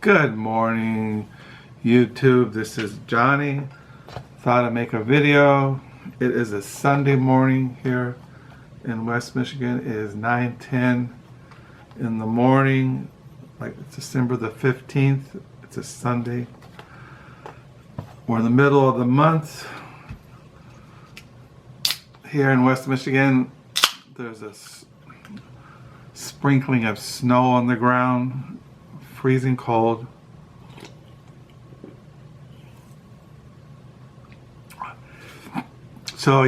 Good morning, YouTube. This is Johnny. Thought I'd make a video. It is a Sunday morning here in West Michigan. It is 9:10 in the morning, like December the 15th. It's a Sunday. We're in the middle of the month. Here in West Michigan, there's a sprinkling of snow on the ground. Freezing cold. So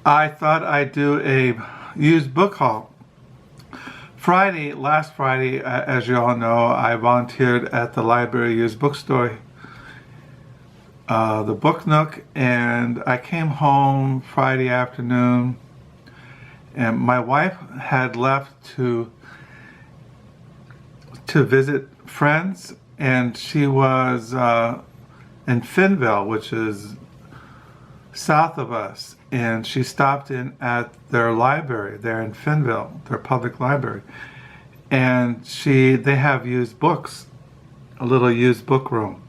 I thought I'd do a used book haul. Last Friday, as you all know, I volunteered at the library used bookstore, the Book Nook, and I came home Friday afternoon, and my wife had left to visit friends, and she was in Fennville, which is south of us, and she stopped in at their library there in Fennville, their public library, and they have used books, a little used book room.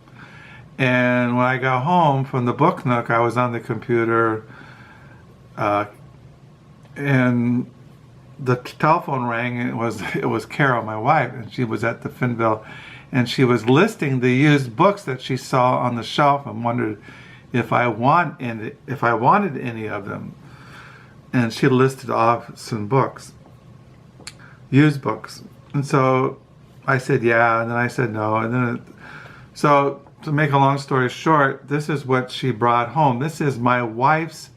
And when I got home from the Book Nook, I was on the computer, and the telephone rang, and it was Carol, my wife, and she was at the Fennville, and she was listing the used books that she saw on the shelf and wondered if I wanted any of them. And she listed off some books, used books, and so I said yeah, and then I said no, and then so to make a long story short, this is what she brought home. This is my wife's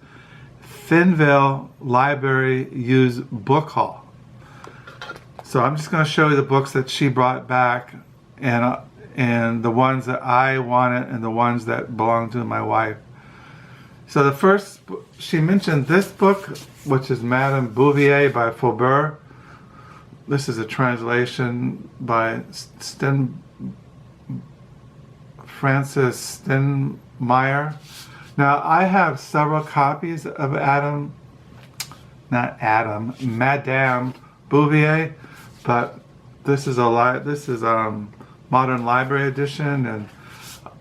Fennville Library used book haul. So I'm just going to show you the books that she brought back, and the ones that I wanted and the ones that belong to my wife. So the first, she mentioned this book, which is Madame Bouvier by Flaubert. This is a translation by Francis Stenmeyer. Now, I have several copies of Madame Bouvier, but this is modern library edition, and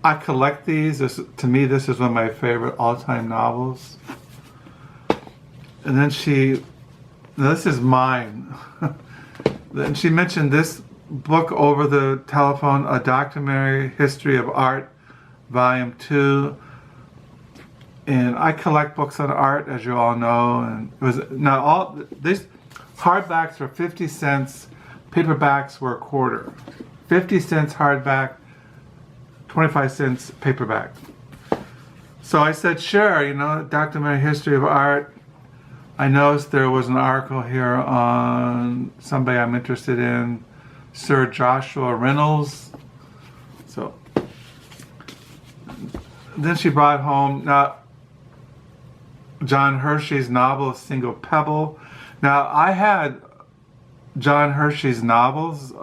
I collect these. To me, this is one of my favorite all-time novels. And then this is mine. Then she mentioned this book over the telephone, A Documentary History of Art, Volume 2. And I collect books on art, as you all know, and these hardbacks were 50 cents, paperbacks were a quarter. 50 cents hardback, 25 cents paperback. So I said, sure, documentary history of art. I noticed there was an article here on somebody I'm interested in, Sir Joshua Reynolds. So then she brought home John Hershey's novel, Single Pebble. Now, I had John Hershey's novels,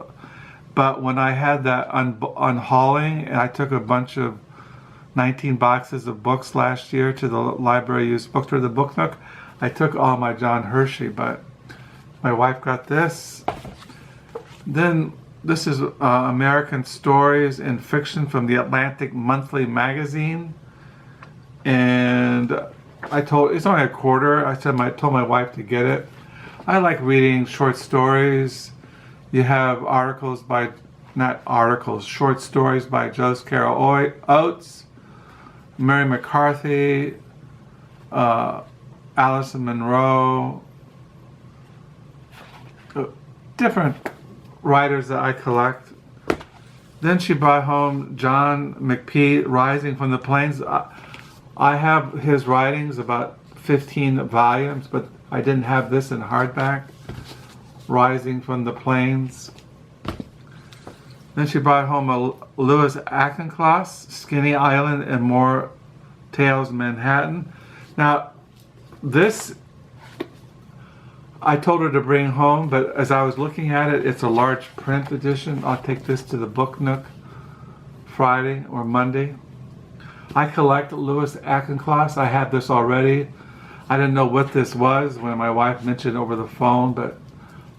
but when I had that unhauling, and I took a bunch of 19 boxes of books last year to the library used bookstore, the Book Nook, I took all my John Hershey, but my wife got this. Then this is American Stories in Fiction from the Atlantic Monthly magazine, and it's only a quarter. I told my wife to get it. I like reading short stories. You have short stories by Joyce Carol Oates, Mary McCarthy, Alison Monroe, different writers that I collect. Then she brought home John McPee, Rising from the Plains. I have his writings, about 15 volumes, but I didn't have this in hardback, Rising from the Plains. Then she brought home a Louis Auchincloss, Skinny Island and More Tales Manhattan. Now, this I told her to bring home, but as I was looking at it, it's a large print edition. I'll take this to the Book Nook Friday or Monday. I collect Louis Auchincloss. I had this already. I didn't know what this was when my wife mentioned it over the phone, but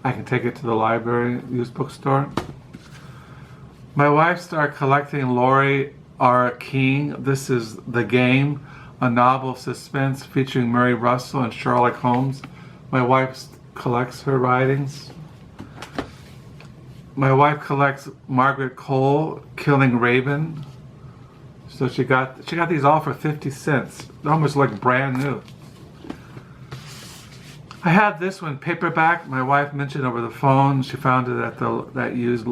I can take it to the library used bookstore. My wife started collecting Laurie R. King. This is The Game, a novel of suspense featuring Mary Russell and Sherlock Holmes. My wife collects her writings. My wife collects Margaret Coel, Killing Raven. So she got these all for 50 cents. They're almost like brand new. I have this one paperback. My wife mentioned over the phone. She found it at that used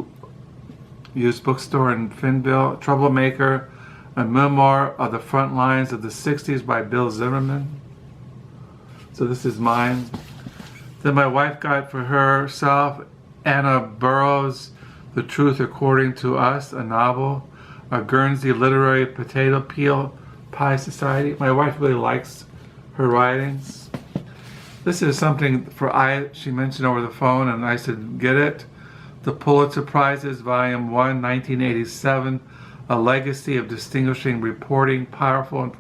bookstore in Fennville. Troublemaker, a memoir of the front lines of the 60s by Bill Zimmerman. So this is mine. Then my wife got for herself Anna Burroughs' The Truth According to Us, a novel, a Guernsey literary potato peel pie society. My wife really likes her writings. This is something she mentioned over the phone, and I said, get it. The Pulitzer Prizes, Volume 1, 1987, A Legacy of Distinguishing Reporting, Powerful and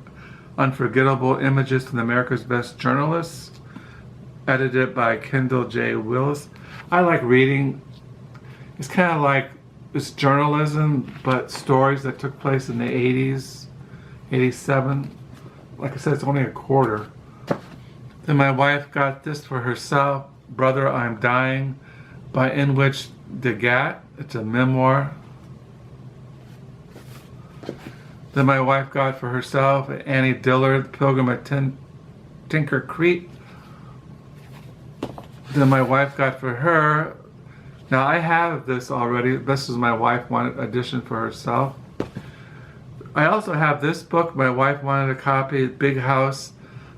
Unforgettable Images from America's Best Journalists, edited by Kendall J. Willis. I like reading. It's kind of like it's journalism, but stories that took place in the 80s, 87. Like I said, it's only a quarter. Then my wife got this for herself, Brother, I'm Dying, by Edwidge. It's a memoir. Then my wife got for herself Annie Dillard, Pilgrim at Tinker Creek. Then my wife got for her, now I have this already, this is my wife wanted edition for herself. I also have this book, my wife wanted a copy, Big House,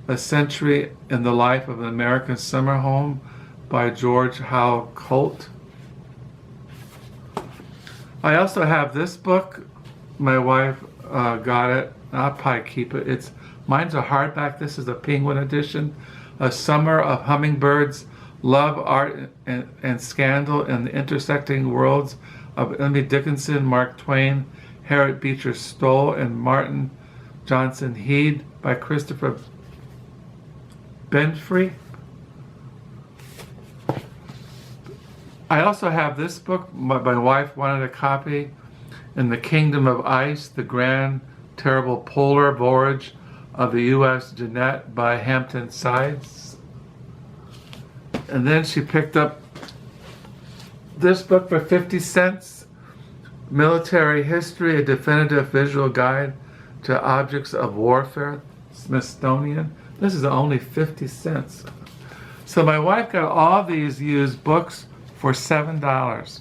A Century in the Life of an American Summer Home by George Howe Colt. I also have this book. My wife got it. I'll probably keep it. Mine's a hardback. This is a Penguin edition. A Summer of Hummingbirds, Love, Art, and Scandal in the Intersecting Worlds of Emily Dickinson, Mark Twain, Harriet Beecher Stoll, and Martin Johnson Head by Christopher Benfrey. I also have this book. My wife wanted a copy, In the Kingdom of Ice, The Grand Terrible Polar Voyage of the U.S. Jeannette by Hampton Sides. And then she picked up this book for 50 cents, Military History, a Definitive Visual Guide to Objects of Warfare, Smithsonian. This is only 50 cents. So my wife got all these used books for $7.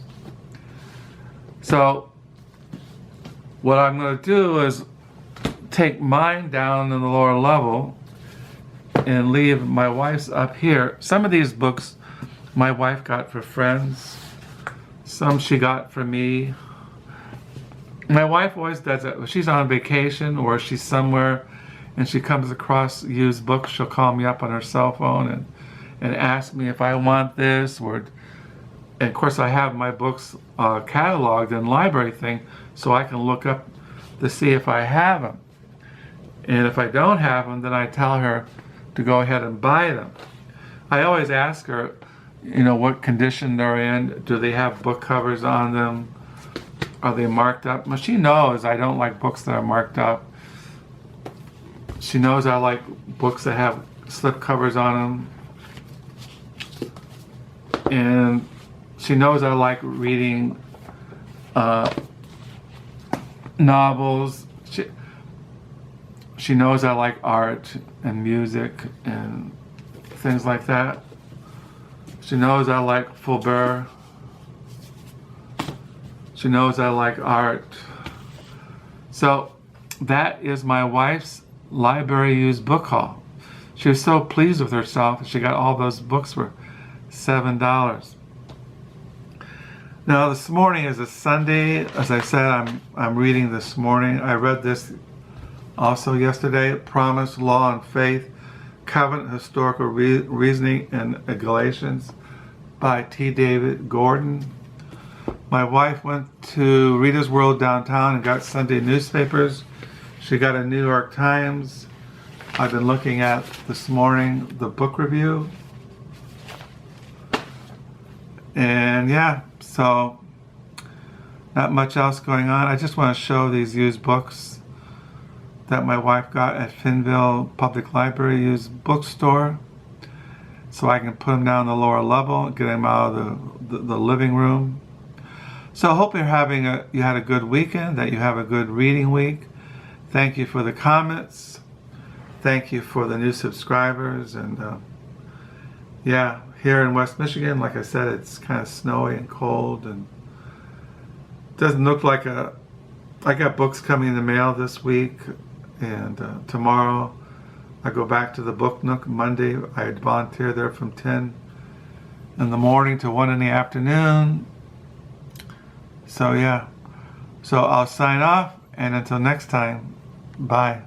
So what I'm going to do is take mine down in the lower level and leave my wife's up here. Some of these books my wife got for friends. Some she got for me. My wife always does it. When she's on vacation or she's somewhere and she comes across used books, she'll call me up on her cell phone and ask me if I want this, and of course I have my books cataloged in library thing, so I can look up to see if I have them. And if I don't have them, then I tell her to go ahead and buy them. I always ask her, what condition they're in. Do they have book covers on them? Are they marked up? Well, she knows I don't like books that are marked up. She knows I like books that have slip covers on them. And she knows I like reading novels. She knows I like art and music and things like that. She knows I like Flaubert. She knows I like art. So that is my wife's library used book haul. She was so pleased with herself. She got all those books for $7. Now this morning is a Sunday. As I said, I'm reading this morning. I read this also yesterday. Promise, Law, and Faith, Covenant, Historical Reasoning in Galatians by T. David Gordon. My wife went to Rita's World downtown and got Sunday newspapers. She got a New York Times. I've been looking at this morning the book review. And yeah, so not much else going on. I just want to show these used books that my wife got at Fennville Public Library used bookstore, so I can put them down the lower level, get them out of the living room. So I hope you had a good weekend, that you have a good reading week. Thank you for the comments. Thank you for the new subscribers. And yeah, here in West Michigan, like I said, it's kind of snowy and cold, and doesn't look like I got books coming in the mail this week, and tomorrow I go back to the Book Nook. Monday I volunteer there from 10 in the morning to 1 in the afternoon. So yeah, so I'll sign off, and until next time, bye.